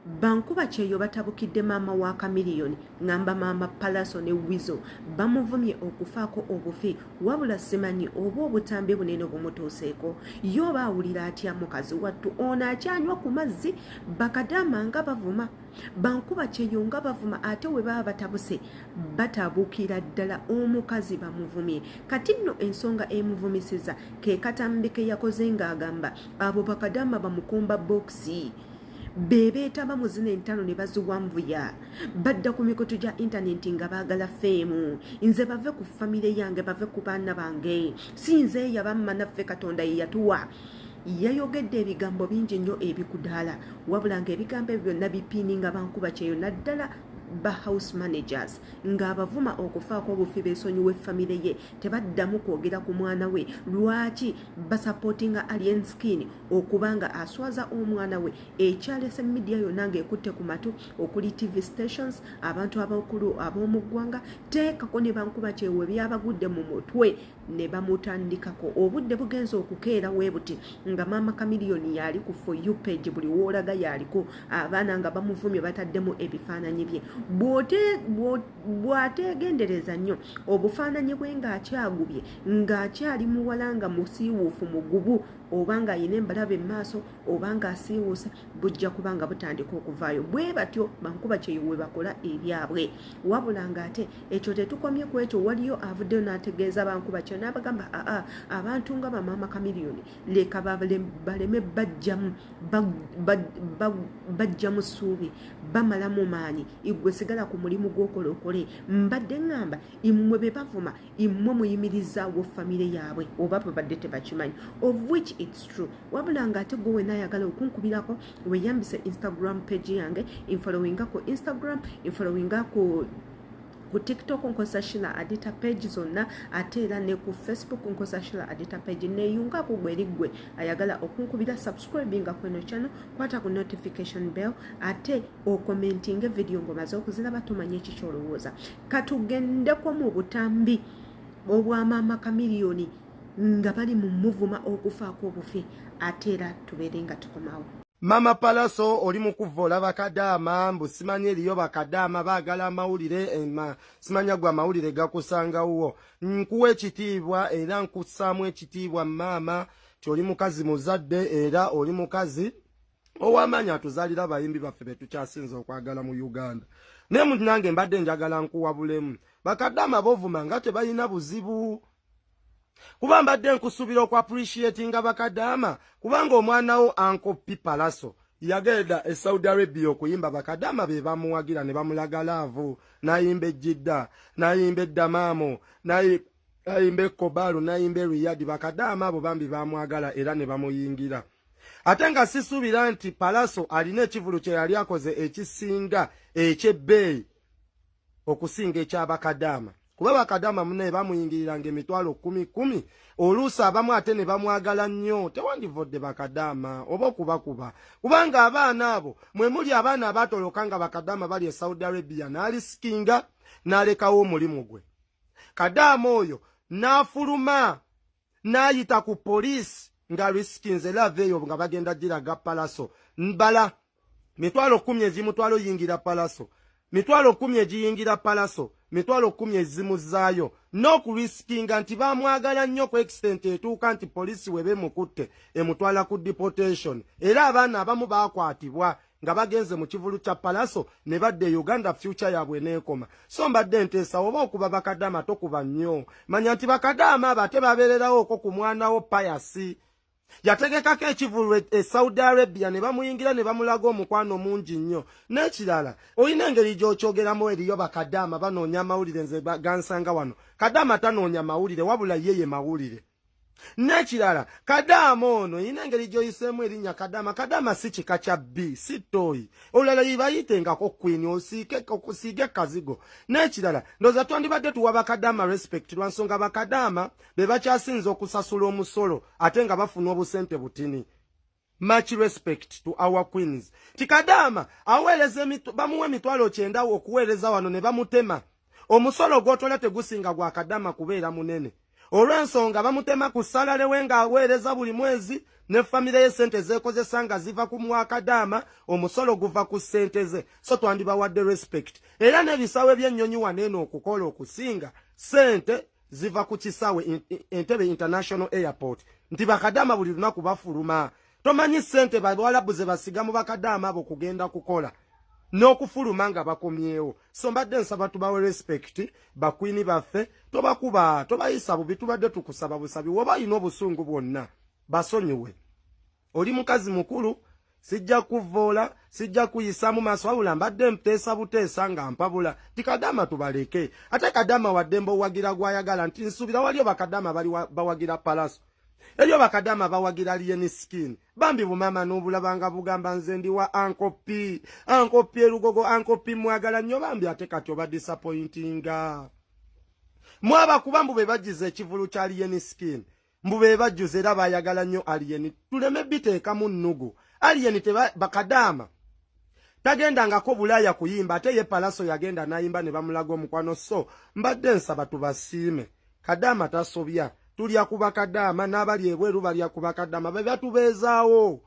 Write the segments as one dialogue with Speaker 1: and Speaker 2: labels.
Speaker 1: Bankuba Kyeyo batabukidde maama wa Kamiliyoni ngamba maama Pallaso ne Wizo bamuvumye okufaako obufi wabula simanyi oba obutambi bunene bumutuuseeko yoba awulira atya mukazi wattu ono akyanywa ku mazzi Bakadama nga bavuma Bankuba Kyeyo nga bavuma ate we baba batabuse batabukira ddala omukazi bamuvumye kati nno ensonga emuvumisiza ke katambi ke yakoze ng'agamba abo Bakadama bamukumba boksi bebeeta bamuzina entano ne baziwanvuya badda ku mikutu gya intaneti nga baagala feemu nze bave ku famire yange bave ku baana bange sinze yabamma naffe Katonda ye yatuwa yayogedde ebigambo bingi nnyo ebikudaala wabula ng'ebigambo ebyo byonna bipiininga Bankuba Kyeyo naddala ba house managers ng'abavuma okufaako obufi beesonyiwa famire ye tebaddamu kwogera ku mwana we lwaki basupportinga alien skin okubanga aswaza omwana we ekyalese media yonna ng'ekutte ku matu okuli TV stations abantu abakulu ab'omu ggwanga teekako ne Bankuba Kyeyo byabagudde mu mutwe ne bamutandikako obudde bugenza okukeera weebuti nga maama Kamiliyoni yali ku for you page buli woolaga yaliko abaana nga bamuvumye bataddemu ebifaananyi bye bw'ateegendereza nnyo obufaananyi bwe ng'akyagubye ng'akyali muwala nga musiiwuufu mugubu oba ng'ayina embalabe mu maaso oba ng'asiiwuuse bujja kuba nga butandika okuvaayo bwe batyo Bankuba Kyeyo we bakola ebyabwe wabula ng'ate ekyo tetukomye ku ekyo waliyo avuddeyo n'ategeeza Bankuba Kyeyo n'abagamba abantu nga bamaama Kamiliyoni leka baleme bajjamu ssuubi bamalamu maanyi igwe sigala ku mulimu gw'okolokole mbadde ngamba immwe be bavuma immwe muyimirizaawo famire yaabwe oba babadde tebakimanyi of which it's true wabula ng'ate gwe wena ayagala okunkubirako weyambise Instagram page yange infollowinga ku Instagram infollowinga ku TikTok nkosa Shila Adita page zonna ate era ne ku Facebook nkosa Shila Adita page neyunga ku Bweri ayagala okunkubira subscribinga ku eno channel kwata ku notification bell ate o commenting video ngomaze okuziraba tumanye ekikyolowooza katugende ko mu butambi obwa maama Kamiliyoni nga bali mu muvuma okufaako obufi ate era tubeere nga tukomawo.
Speaker 2: Mama Pallaso oli mu kuvola Bakadama mbu simanye eriyo Bakadama baagala amawulire simanya gwa amawulire gakusangawo nkuwa ekitiibwa era nkussaamu ekitiibwa maama kyoli mukazi muzadde era oli mukazi ow'amaanyi atuzaalira abayimbi baffe be tukyasinza okwagala mu Uganda naye nange mbadde njagala nkuwabulemu Bakadama bovuma nga tebalina buzibu kuba mbadde nkusuubira okwapreciatinga Bakadama kubanga omwana wo Uncle Pallaso yagenda e Saudi Arabia okuyimba Bakadama be bamuwagira ne bamulaga laavu n'ayimba Jidda n'ayimba Damamo n'ayimba Kobalu n'ayimba Riyadh Bakadama abo bambi bamwagala era ne bamuyingira ate nga sisuubira nti Pallaso alina ekivulu kye yali akoze ekisinga ekyebbeeyi okusinga ekya Bakadama kuba Bakadama mune bamuyingiriranga emitwalo 10 oluusi abamu ate ne bamwagala nnyo tewandivodde Bakadama oba okubakuba kubanga abaana abo mwe muli abaana abatoloka nga Bakadama bali e Saudi Arabia n'alisikinga n'alekawo omulimu gwe Kadama oyo n'afuluma n'ayita ku poliisi nga risikinze laveeyo nga bagenda giraga Pallaso mbala mitwalo 10 ezimutwalo yingira Pallaso mitwalo 10 egiyingira Pallaso mitwalo 10 ezimuzaayo n'okuriskinga nti bamwagala nnyo ku extent etuuka nti poliisi webe mukutte emutwala ku deportation era abaana abamu baakwatibwa nga bagenze mu kivulu kya Pallaso ne badde Uganda future yaabwe neekoma so mbadde nteesa oba okuba Bakadama tokuba nnyo manya nti Bakadama abate babeererawo okwo ku mwana wo Payasi yategekako ekivulu e Saudi Arabia ne bamuyingira ne bamulaga omukwano mungi nnyo n'ekirala olina engeri gy'okyogeramu eriyo Bakadama banoonya amawulire nze gansanga wano Kadama tanoonya mawulire wabula yeye mawulire n'ekirala Kadama ono olina engeri gy'oyiseemu erinnya Kadama si kika kya bbi si toyi olulala yibayitengako Queen okusiige kazigo n'ekirala ndowooza twandibadde tuwa Bakadama respect lwa nsonga Bakadama be bakyasinza okusasula omusolo ate nga bafuna obusente butini much respect to our queens Kadama aweereza bamuwa emitwalo 9 okuweereza wano ne bamutema omusolo gw'otola tegusinga gwa Kadama kubeera munene olw'ensonga bamutema ku salale we ng'aweereza buli mwezi ne famire ye sente zeekozesa nga ziva ku Bakadama omusolo guva ku sente ze so twandibawadde respect era n'ebisawe by'ennyonyi waneeno okukola okusinga sente ziva ku kisawe Entebbe International Airport nti Bakadama buli lunaku bafuluma tomanyi sente bawalabu ze basiga mu Bakadama abo kugenda kukola n'okufuluma nga bakomyewo so mbadde nsaba tubawe respect bakwini baffe tobakuba tobayisa bubi tubadde tukusaba busabi woba alina obusungu bwonna basonyiwe oli mukazi mukulu sijja kuvoola sijja kuyisa mu maaso wabula mbadde mteesa buteesa nga mpabula tikadama tubaleke ate kadama waddembe owagira gwayagala nti nsuubira waliyo bakadama bali bawagira Pallaso eriyo bakadama bawagira lieni skin bambi bumama n'obulabanga bugamba nze ndi wa ankopi erugogo ankopi mwagala nnyo bambi ate kati oba disappointinga mwaba kuba mbu be bagize ekivulu kya lieni skin mbu be bajjuze era bayagala nnyo alieni tuleme biteekamu nnugu alieni Bakadama tagendangako Bulaaya kuyimba ate ye Pallaso yagenda n'ayimba ne bamulaga omukwano so mbadde nsaba tubasiime Kadama tasobya tulya ku Bakadama n'abali ebweru balya ku Bakadama be batubeezaawo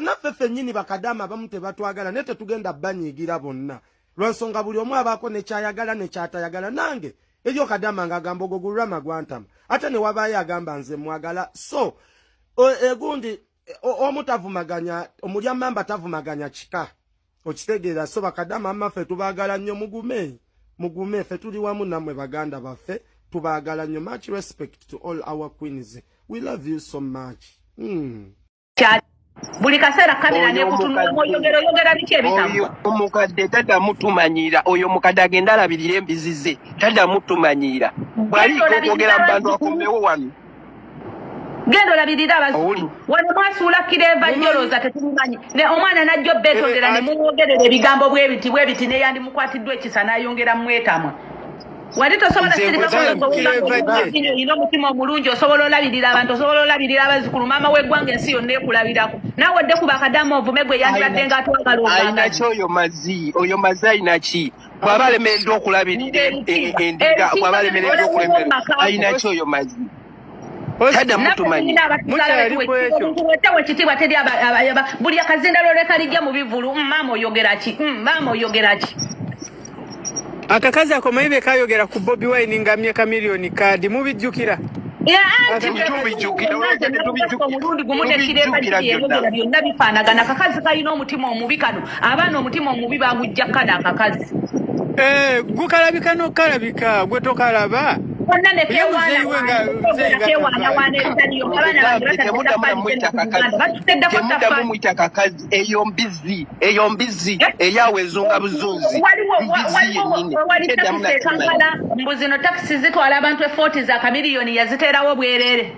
Speaker 2: naffe ffennyini Bakadama abamu tebatwagala naye tetugenda banyiigira bonna lw'ensonga buli omu abaako ne kyayagala ne kyatayagala nange eryo Kadama ng'agamba ogogululama gwantama ate ne wabaayo agamba nze mwagala so egundi omutavumaganya omulyamamba tavumaganya kika okitegeera so Bakadama amaffe tubaagala nnyo mugume ffe tuli wamu nammwe baganda baffe tubaagala nnyo much respect to all our queens we love you so much
Speaker 3: buli kaseera kamera nekutunula oyogera biki ebitamu
Speaker 4: omukadde tadda mutumanyira oyo mukadde agenda alabirira embizize tadda mutumanyira bwali kwogera bantu akombewo wano
Speaker 3: gendo labirira abazulu wano mwasuula kireva njoloza tetumumanyi ne omwana najjo betondera ne muwogerera ebigambo bwebiti neyandi mukwatiddwa ekisa n'ayongera mwetamwa wali tosobola ino omutima omulungi osobola olabirira abantu osobola olabirira abazzukulu maama w'eggwanga ensi yonna ekulabirako naawe odde ku Bakadama ovume gwe yandibadde nga atwagala
Speaker 4: ayinaki oyo mazi ayinaki bw'aba alemereddwa okulabirira endiga bw'aba alemereddwa okulabirira ayinaki oyo mazi tadda mutumanyi
Speaker 3: wetewe ekitiibwa teri buli akazindalo leka lijja mu bivulu maama oyogera ki
Speaker 5: akakazi akomayi be kayogera ku Bobi Wine ngamye ka milioni kadi mubijjukira
Speaker 3: omulundi gumu nekireva byonna bifaanagana akakazi kalina omutima omubi kano abaana omutima omubi bagujja kana akakazi
Speaker 5: gukalabika n'okalabika gwe tokalaba
Speaker 3: bonna nekewaana ebitaliyo
Speaker 4: temudamu mwita kakazi eyo mbizi eyawezunga buzunzi
Speaker 3: kampala mbu zino takisi zitwala abantu 40 za kamiliyoni yaziteerawo bwerere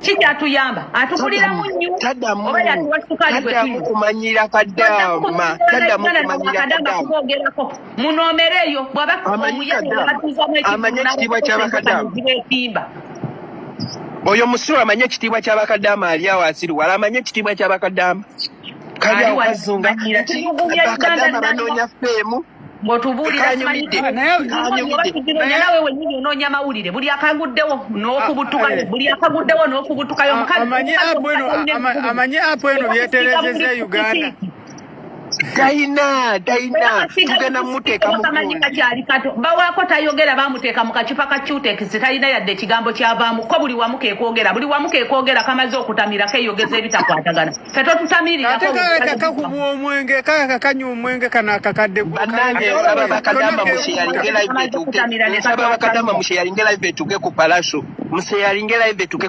Speaker 3: kikyatuyamba atuguliramu nnyo oba yatuwasukali
Speaker 4: kumanyira Kadama
Speaker 3: kubogerako munomereyo
Speaker 4: amanye ekitiibwa ky'Abakadama oyo musiru amanye ekitiibwa ky'Abakadama ali awo asiri wala amanye ekitiibwa ky'Abakadama kali awo kazunga Bakadama banoonya feemu
Speaker 3: ng'otubuulira nawe wenyini onoonya mawulire buli akaguddewo n'okubutukayo
Speaker 5: amanye apo eno byeterezeza Uganda
Speaker 4: Daina tugenda muteeka
Speaker 3: mukundi kakyali kato bawaako tayogera bamuteeka mu kacupa ka Cutex talina yadde ekigambo kyavaamu ko buli wamu keekwogera kamaze okutamira keyogeza ebitakwatagana ffe totutamirira
Speaker 5: kakakubwa omwenge kakakanywa omwenge kana akakadde
Speaker 4: Bakadama musheyalinge live etuke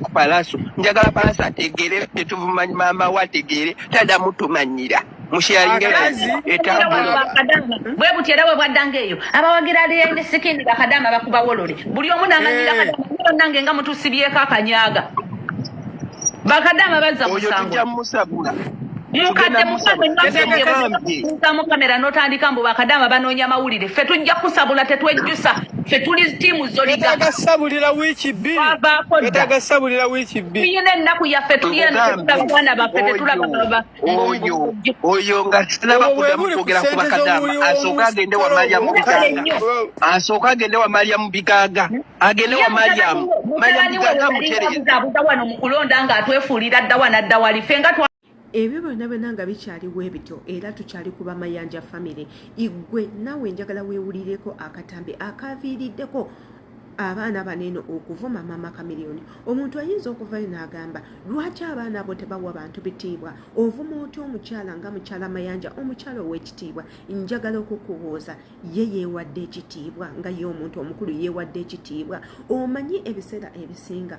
Speaker 4: ku Pallaso njagala Pallaso ategeere tetuvumanyi maama wategeere tadda mutumanyira musheyalinge
Speaker 3: bwe buti era bwe bwaddanga eyo abawagira lieni sikini Bakadama bakuba wolole buli omu n'amanyira Kadama nange nga mutusibyeko akanyaaga Bakadama bazza
Speaker 4: musabula
Speaker 3: mukadde mu kamera n'otandika mbu Bakadama banoonya mawulire ffe tujja kusabula tetwejjusa ffe tuli ttiimu zoliga
Speaker 5: Sabulira wiki bbiri. Wetaaga sabulira wiki bbiri.
Speaker 3: tuyina ennaku yaffe tuyenda abaana baffe tetulaba
Speaker 4: oyo nga sinaba kuddamu kwogera ku Bakadama asooka agende wa Mariamu Bigaaga asooka agende wa Mariamu Bigaaga agende wa Mariamu Bigaaga mutereeza
Speaker 3: wano mu kulonda ng'atwefuulira ddawa naddawa life
Speaker 1: ebyo byonna nga bikyaliwo ebityo era tukyali kuba Mayanja family igwe nawe njagala weewulireko akatambi akaviiriddeko abaana banene okuvuma Maama Kamiliyoni. Omuntu ayinza okuvayo n'agamba lwaki abaana abo tebawa bantu bitiibwa? Ovuma otya omukyala nga mukyala Mayanja, omukyala ow'ekitiibwa? Njagala okukubuuza, ye yeewadde ekitiibwa nga ye omuntu omukulu yeewadde ekitiibwa? Omanyi ebiseera ebisinga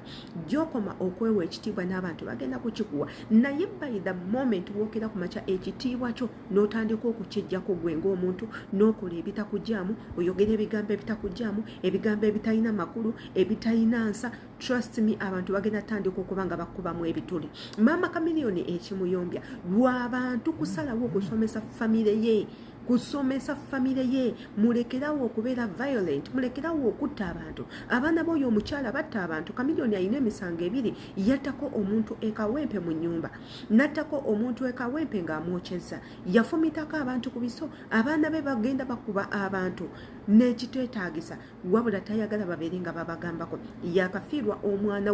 Speaker 1: gy'okoma okwewa ekitiibwa n'abantu bagenda kukikuwa, naye by the moment wookera ku makya ekitiibwa kyo n'otandika okukijjako gwe ng'omuntu n'okola ebitakujjaamu, oyogera ebigambo ebitakujjaamu, ebigambo ebitalina makulu, ebitalina nsa. Trust me, abantu bagenda tandika okuba nga bakubamu ebituli. Maama Kamiliyoni ekimuyombya lw'abantu kusalawo okusomesa famire ye, kusomesa famire ye, mulekerawo okubeera violent, mulekerawo okutta abantu. Abaana b'oyo omukyala batta abantu. Kamiliyoni alina emisango ebiri, yattako omuntu ekawempe mu nnyumba, nattako omuntu ekawempe ng'amwokyezza, yafumitako abantu ku biso, abaana be bagenda bakuba abantu n'ekiteetaagisa, wabula tayagala babeere nga babagambako. Yakafiirwa omwana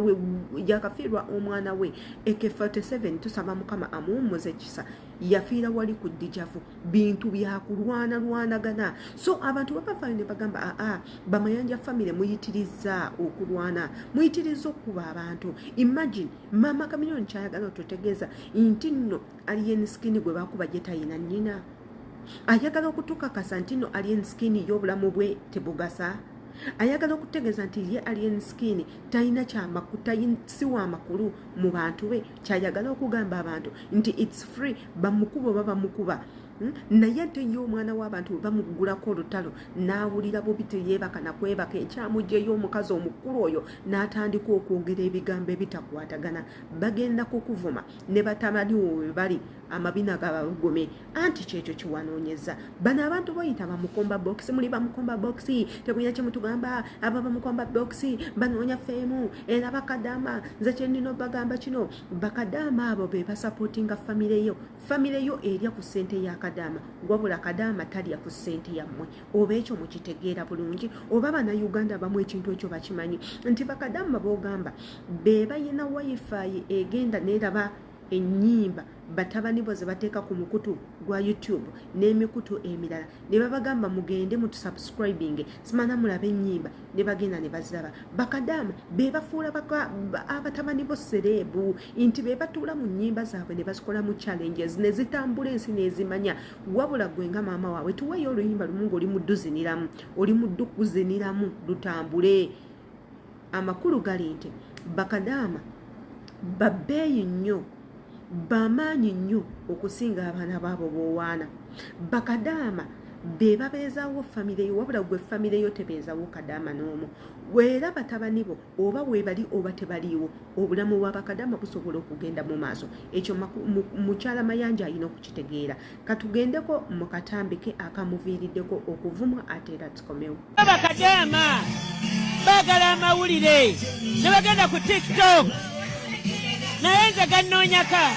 Speaker 1: we AK47, tusaba Mukama amuwummuze ekisa, yafiira wali ku Ddijavu, bintu byakulwanagana. So abantu babafaayo ne bagamba Bamayanja family muyitiriza okulwana, muyitiriza okuba abantu. Imagine Maama Kamiliyoni kyayagala otutegeeza nti nno alien skin gwe bakuba gye tayina nnyina, ayagala okutukakasa nti nno alien skin y'obulamu bwe tebugasa, ayagala okutegeeza nti ye alien skin talina si wa makulu mu bantu be. Kyayagala okugamba abantu nti it's free, bamukuba oba bamukuba. Naye ate ye omwana w'abantu bamugulako olutalo n'awulira bubi teyeebaka nakwebaka, ekyamugyeyo omukazi omukulu oyo n'atandika okwogera ebigambo ebitakwatagana. Bagenda kukuvuma ne batamaliwo we bali, amabina gababugume, anti kyekyo kiwanoonyeza. Bano abantu boyita bamukomba box, muli bamukomba box, tekulina kye mutugamba aba bamukomba box banoonya feemu era Bakadama. Nze kye nnina bagamba kino, Bakadama abo be basapootinga famire yo erya ku ssente ya Kadama, wabula Kadama talya ku ssente yammwe. Oba ekyo mukitegeera bulungi, oba Bannayuganda bamu ekintu ekyo bakimanyi nti Bakadama boogamba be bayina wifi egenda n'eraba ennyimba batabani bo ze bateeka ku mukutu gwa YouTube n'emikutu emirala, ne babagamba mugende mu subscribing simana mulabe ennyimba, ne bagenda ne baziraba. Bakadama be bafuula abatabani bo serebu nti be batuula mu nnyimba zaabwe ne bazikola mu challenges ne zitambula ensi n'ezimanya. Wabula gwe nga maama waabwe tuweeyo oluyimba lumu ng'oli muddu kuziniramu lutambule. Amakulu gali nti Bakadama babbeeyi nnyo, bamaanyi nnyo okusinga abaana baabo b'owaana. Bakadama be babeezaawo famire yo, wabula gwe famire yo tebeezaawo Kadama n'omu. Weera batabani bo oba weebali oba tebaliiwo, obulamu bwa Bakadama busobola okugenda mu maaso. Ekyo mukyala Mayanja alina okukitegeera. Katugendeko mu katambi ke akamuviiriddeko okuvumwa ate era tukomewo.
Speaker 6: Bakadama baagala amawulire ne bagenda ku TikTok naye nze gannoonyaka.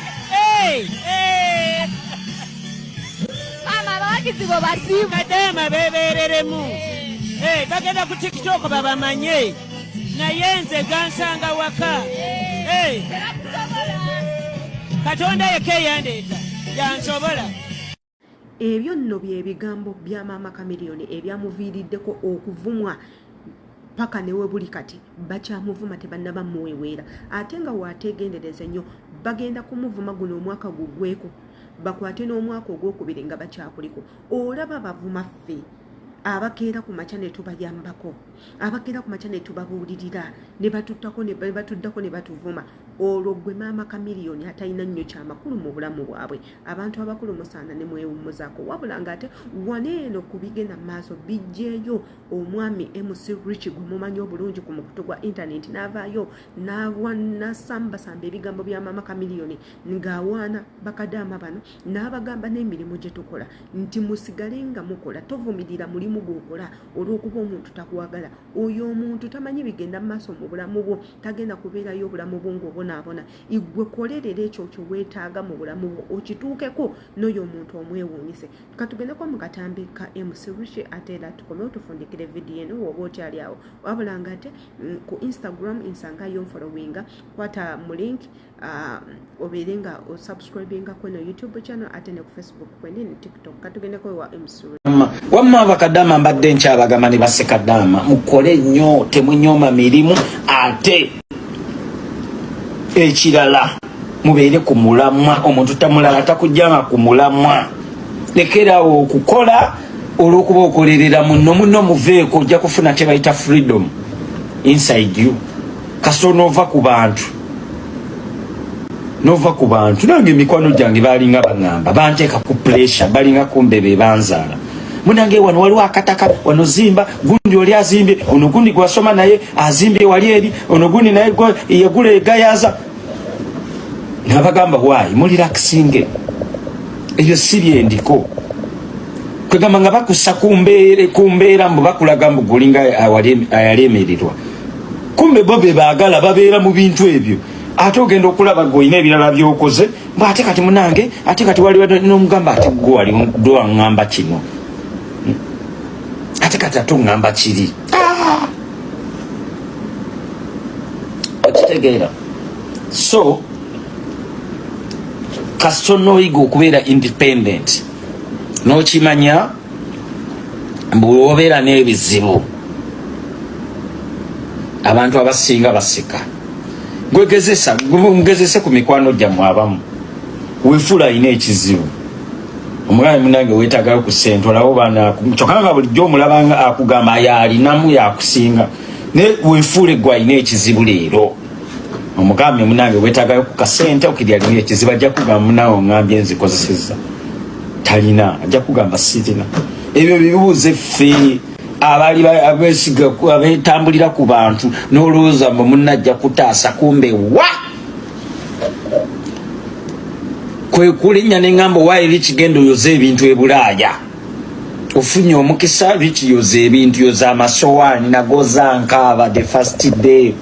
Speaker 7: Maama abawagizi bo basiimu.
Speaker 6: Bakadama beebeereremu, bagenda ku TikTok babamanye, naye nze gansanga waka. Katonda yekeeyandeeta yansobola.
Speaker 1: Ebyo nno by'ebigambo bya Maama Kamiliyoni ebyamuviiriddeko okuvumwa paka newe buli kati bakyamuvuma tebannaba muweweera. Ate nga waateegendereza nnyo bagenda kumuvuma guno omwaka gugweko, bakwate n'omwaka ogwokubiri nga bakyakuliko. Olaba bavuma ffe abakeera ku makya ne tubayambako, abakeera ku makya ne tubabuulirira, ne batuddako ne batuvuma. olwo gwe maama Kamiliyoni atalina nnyo kyamakulu mu bulamu bwabwe. Abantu abakulu musaana ne mwewummuzaako wabula ng'ate waneeno ku bigenda mu maaso bijjeeyo omwami MC Rich gwe mumanyi obulungi ku mukutu gwa intaneti n'avaayo n'asambasamba ebigambo bya maama Kamiliyoni ng'awaana Bakadama bano n'abagamba n'emirimu gye tukola nti musigale nga mukola tovumirira mulimu gw'okola olw'okuba omuntu takwagala oyo omuntu tamanyi bigenda mu maaso mu bulamu bwo tagenda kubeerayo obulamu bwo ng'obonaabona igwe kolerera ekyo kye weetaaga mu bulamu bwo okituukeko n'oyo omuntu omwewuunyise katugendeko mu katambi ka MC Rich ate era tukomewo tufundikire vidiyo eno woba otyali awo wabula ng'ate ku Instagram ensangayo nfollowinga kwata mu link obeere nga osubscribinga kweno YouTube channel ate ne ku Facebook kwendi ne TikTok katugendeko wa MC Rich
Speaker 7: wamma Bakadama mbadde nkyabagamba ne Basekadama mukole nnyo temunyooma mirimu ate ekirala mubeere ku mulamwa omuntu tamulala takujjama ku mulamwa lekerawo okukola olw'okuba okolerera muno muveeko ojja kufuna kye bayita freedom inside you kasito nova ku bantu nange emikwano gyange balinga baŋŋamba banteeka ku pressure balinga kumbe be banzaala munange wano waliwo akataka wano zimba gundi oli azimbye ono gundi gwasoma naye azimbye wali eri ono gundi naye yagula egayaza nabagamba waayi mulirakisinge ebyo si byendiko kwegamba nga bakussa kumbeera mbu bakulaga mbu gulinga ayalemereddwa kumbe bo be baagala babeera mu bintu ebyo ate ogenda okulaba goyina ebirala byokoze mbu ate kati munange ate kati waliwo n'omugamba ate gwe wali dowaŋŋamba kino ate kati ate oŋŋamba kiri okitegeera so kasito n'oyiga okubeera independent n'okimanya mbu obeera n'ebizibu abantu abasinga baseka ngezese ku mikwano gyammwe abamu weefula alina ekizibu omwami munange weetagayo ku ssente olabo baana kyokka nga bulijjo omulabanga akugamba yalinamu yakusinga naye weefuule gwe alina ekizibu leero omugambi munange weetagayo ku kasente okiri alina ekizibu ajja kugamba munawe oŋŋambye nzikozesezza talina ajja kugamba sirina ebyo bibuuze ffe abali abesiga abetambulira ku bantu n'olowooza mbu munnajja kutaasa kumbe wa kwe kulinnya n'eŋŋamba waayi likigenda oyoza ebintu e Bulaaya ofunye omukisa likiyoza ebintu yoza amasowaani nagoza nkaaba the first day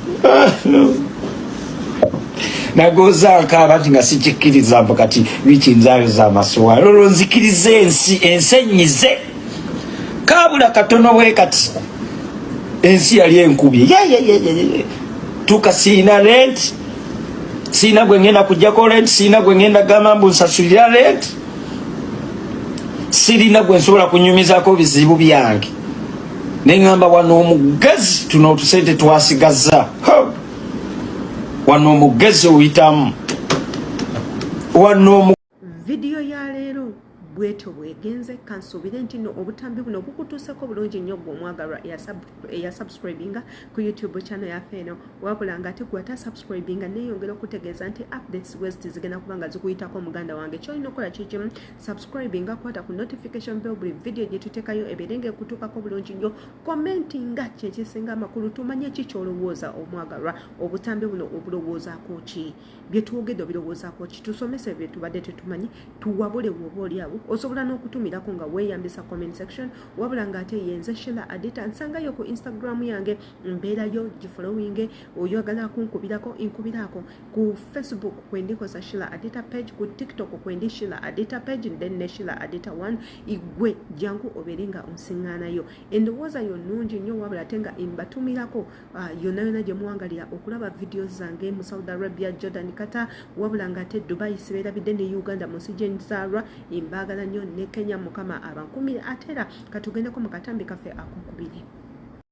Speaker 7: nagoza nkaaba nti nga sikikkiriza mbu kati bikinzayoza amasowaani olwo nzikirize ensi ensenyize kabula katono bwe kati ensi yali enkubye tuka siina rent siina gwe ngenda kujjako rent siina gwe ngenda gamba mbu nsasulira rent sirina gwe nsobola kunyumizaako bizibu byange neŋŋamba wano omugezi tuno otusente twasigaza wano omugezi oyitamu wano
Speaker 1: vidiyo ya leero bwetyo bwegenze kansuubire nti no obutambi buno bukutuuseko bulungi nnyo gwe omwagalwa eyasubscribinga ku YouTube channel yaffe eno wabula nga ate gwe atasubscribinga neeyongera okutegeeza nti updates west zigenda kuba nga zikuyitako muganda wange kyolina okukola kikimu subscribinga kwata ku notification bell buli video gye tuteekayo ebeere ng'ekutuukako bulungi nnyo commentinga kyekisinga amakulu tumanye ki kyolowooza omwagalwa obutambi buno obulowoozaako ki bye twogedde obirowoozaako ki tusomese bye tubadde tetumanyi tuwabule woba oli awo osobola n'okutumirako nga weeyambisa comment section wabula ng'ate yenze Sheila Adita nsangayo ku Instagram yange mbeerayo gifollowinge oyagala kunkubirako inkubirako ku Facebook kwendikoza Sheila Adita page ku TikTok kwendi Sheila Adita page then ne Sheila Adita 1 igwe jangu obeere nga onsiŋŋaanayo endowooza yo nnungi nnyo wabula ate nga mbatumirako yonna yonna gye muwangalira okulaba videos zange mu Saudi Arabia Jordan Qatar wabula ng'ate Dubai sibeerabidde ne Uganda mu sije nzaalwa imbaagala nnyo ne Kenya mukama abankumire ate era katugendeko mu katambi kaffe akokubiri